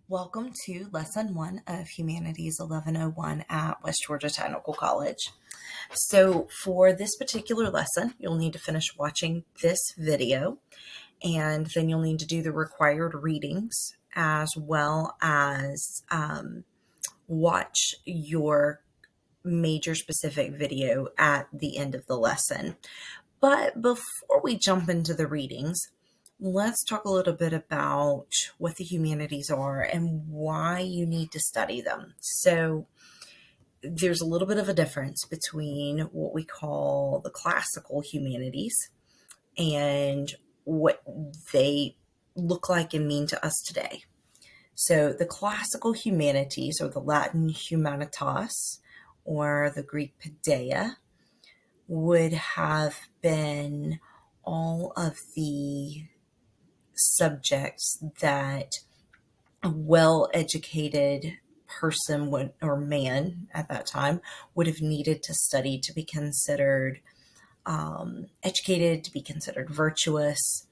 Welcome to Lesson 1 of Humanities 1101 at West Georgia Technical College. So for this particular lesson, you'll need to finish watching this video, and then you'll need to do the required readings as well as watch your major specific video at the end of the lesson. But before we jump into the readings, let's talk a little bit about what the humanities are and why you need to study them. So there's a little bit of a difference between what we call the classical humanities and what they look like and mean to us today. So the classical humanities, or the Latin humanitas, or the Greek paideia, would have been all of the subjects that a well-educated person would, or man at that time, would have needed to study to be considered educated, to be considered virtuous,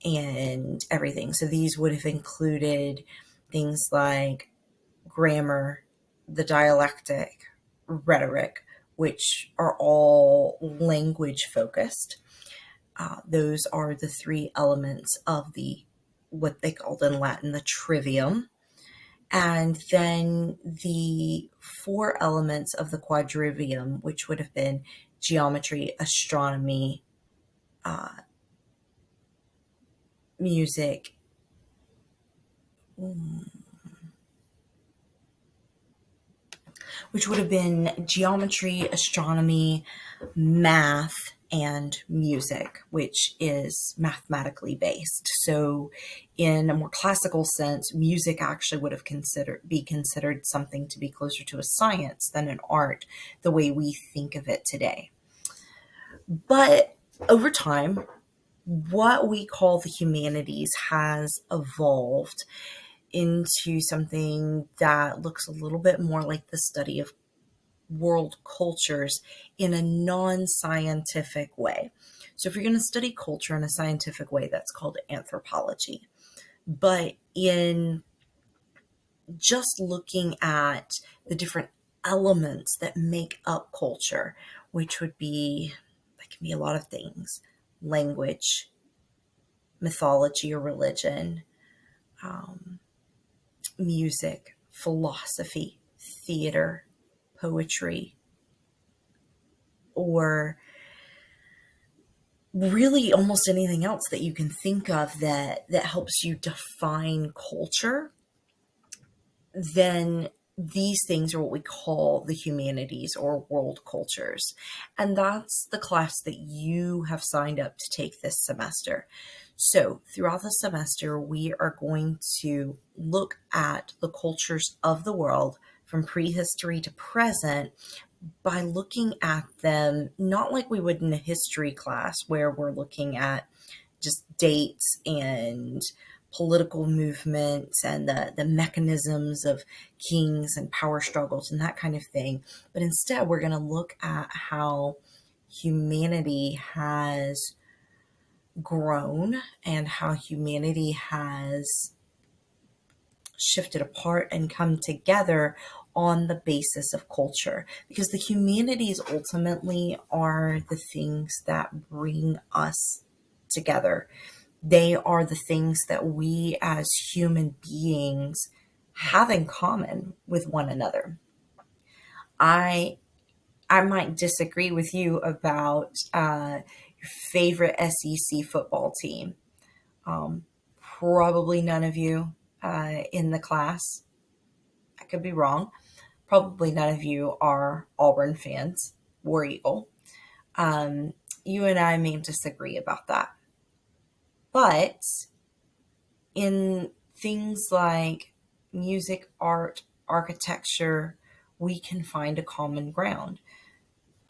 and everything. So these would have included things like grammar, the dialectic, rhetoric, which are all language focused. Those are the three elements of what they called in Latin the trivium. And then the four elements of the quadrivium, which would have been geometry, astronomy, music, which would have been geometry, astronomy, math, and music, which is mathematically based. So in a more classical sense, music actually would have be considered something to be closer to a science than an art, the way we think of it today. But over time, what we call the humanities has evolved into something that looks a little bit more like the study of world cultures in a non-scientific way. So if you're going to study culture in a scientific way, that's called anthropology. But in just looking at the different elements that make up culture, which that can be a lot of things: language, mythology or religion, music, philosophy, theater, poetry, or really almost anything else that you can think of that helps you define culture, then these things are what we call the humanities or world cultures. And that's the class that you have signed up to take this semester. So throughout the semester, we are going to look at the cultures of the world from prehistory to present by looking at them not like we would in a history class where we're looking at just dates and political movements and the mechanisms of kings and power struggles and that kind of thing. But instead, we're going to look at how humanity has grown and how humanity has shifted apart and come together on the basis of culture, because the humanities ultimately are the things that bring us together. They are the things that we as human beings have in common with one another. I might disagree with you about your favorite SEC football team. Probably none of you in the class, I could be wrong, probably none of you are Auburn fans, War Eagle. You and I may disagree about that. But in things like music, art, architecture, we can find a common ground.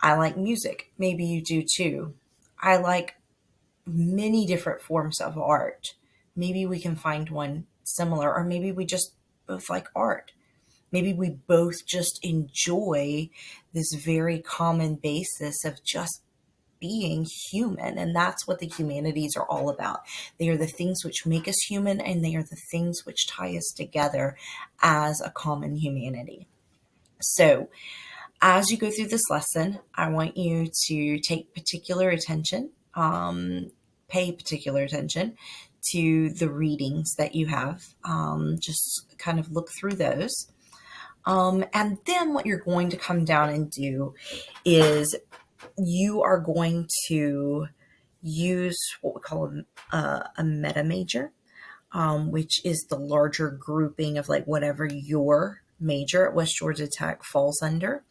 I like music. Maybe you do too. I like many different forms of art. Maybe we can find one similar, or maybe we just both like art. Maybe we both just enjoy this very common basis of just being human. And that's what the humanities are all about. They are the things which make us human, and they are the things which tie us together as a common humanity. So as you go through this lesson, I want you to take particular attention, pay particular attention to the readings that you have. Just kind of look through those. And then what you're going to come down and do is you are going to use what we call a meta major, which is the larger grouping of like whatever your major at West Georgia Tech falls under.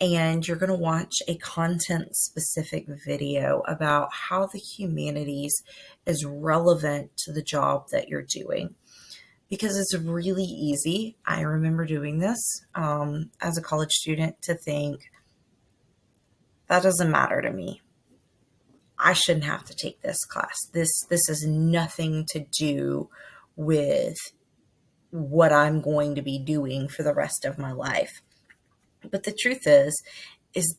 And you're going to watch a content specific video about how the humanities is relevant to the job that you're doing. Because it's really easy, I remember doing this as a college student, to think, that doesn't matter to me. I shouldn't have to take this class. This has nothing to do with what I'm going to be doing for the rest of my life. But the truth is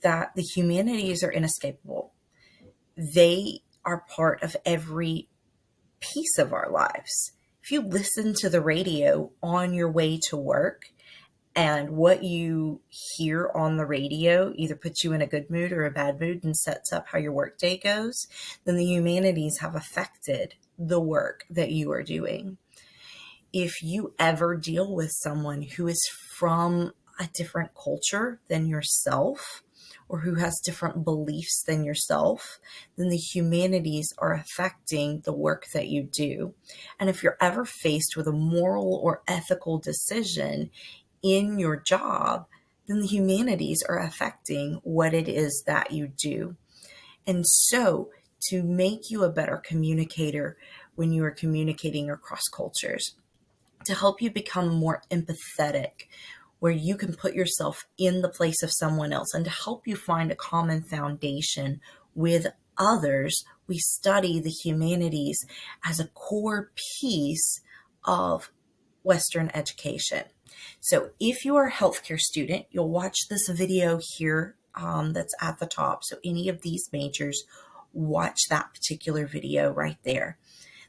that the humanities are inescapable. They are part of every piece of our lives. If you listen to the radio on your way to work, and what you hear on the radio either puts you in a good mood or a bad mood and sets up how your workday goes, then the humanities have affected the work that you are doing. If you ever deal with someone who is from a different culture than yourself, or who has different beliefs than yourself, then the humanities are affecting the work that you do. And if you're ever faced with a moral or ethical decision in your job, then the humanities are affecting what it is that you do. And so to make you a better communicator when you are communicating across cultures, to help you become more empathetic, where you can put yourself in the place of someone else, and to help you find a common foundation with others, we study the humanities as a core piece of Western education. So if you are a healthcare student, you'll watch this video here that's at the top. So any of these majors, watch that particular video right there.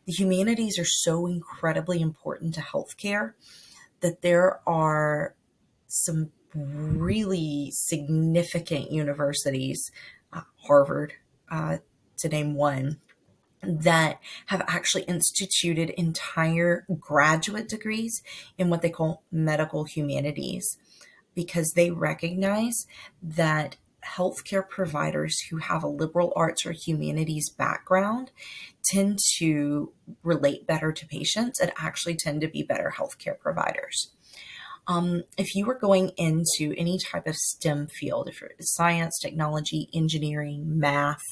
The humanities are so incredibly important to healthcare that there are some really significant universities, Harvard, to name one, that have actually instituted entire graduate degrees in what they call medical humanities, because they recognize that healthcare providers who have a liberal arts or humanities background tend to relate better to patients and actually tend to be better healthcare providers. If you are going into any type of STEM field, if you're science, technology, engineering, math,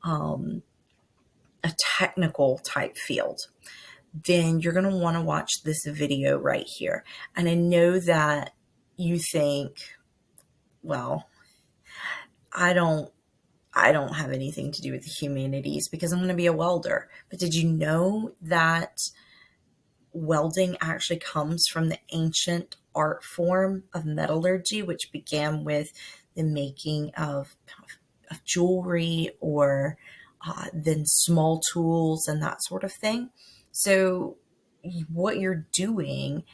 a technical type field, then you're going to want to watch this video right here. And I know that you think, well, I don't have anything to do with the humanities because I'm going to be a welder. But did you know that welding actually comes from the ancient art form of metallurgy, which began with the making of jewelry, or then small tools and that sort of thing? So what you're doing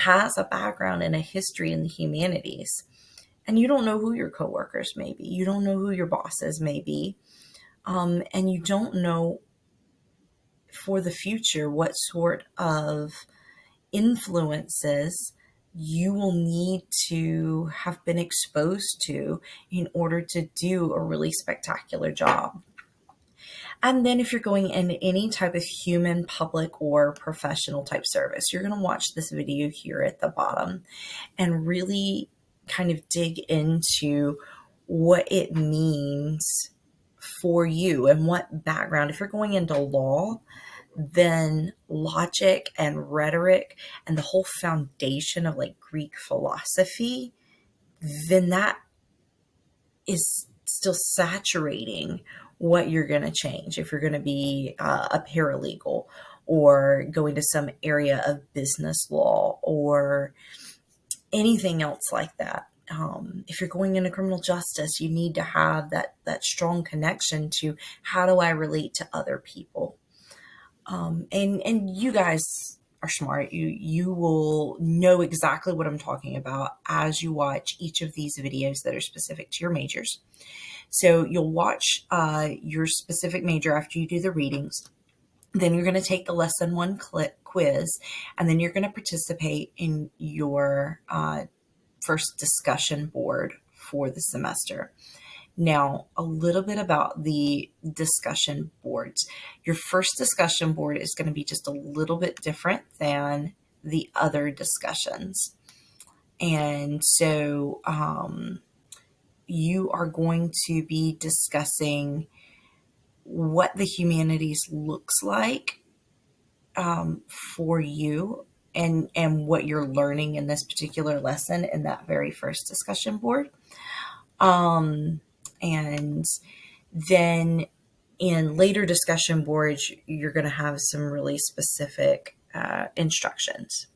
has a background and a history in the humanities. And you don't know who your coworkers may be. You don't know who your bosses may be. And you don't know for the future what sort of influences you will need to have been exposed to in order to do a really spectacular job. And then if you're going into any type of human, public, or professional type service, you're going to watch this video here at the bottom and really kind of dig into what it means for you and what background. If you're going into law, then logic and rhetoric and the whole foundation of like Greek philosophy, then that is still saturating what you're going to change. If you're going to be a paralegal or going to some area of business law or anything else like that. if you're going into criminal justice, you need to have that strong connection to how do I relate to other people. And you guys are smart. You will know exactly what I'm talking about as you watch each of these videos that are specific to your majors. So you'll watch your specific major after you do the readings. Then you're going to take the lesson 1 quiz, and then you're going to participate in your first discussion board for the semester. Now, a little bit about the discussion boards. Your first discussion board is going to be just a little bit different than the other discussions. And so you are going to be discussing what the humanities looks like for you, and what you're learning in this particular lesson in that very first discussion board. And then in later discussion boards, you're going to have some really specific instructions.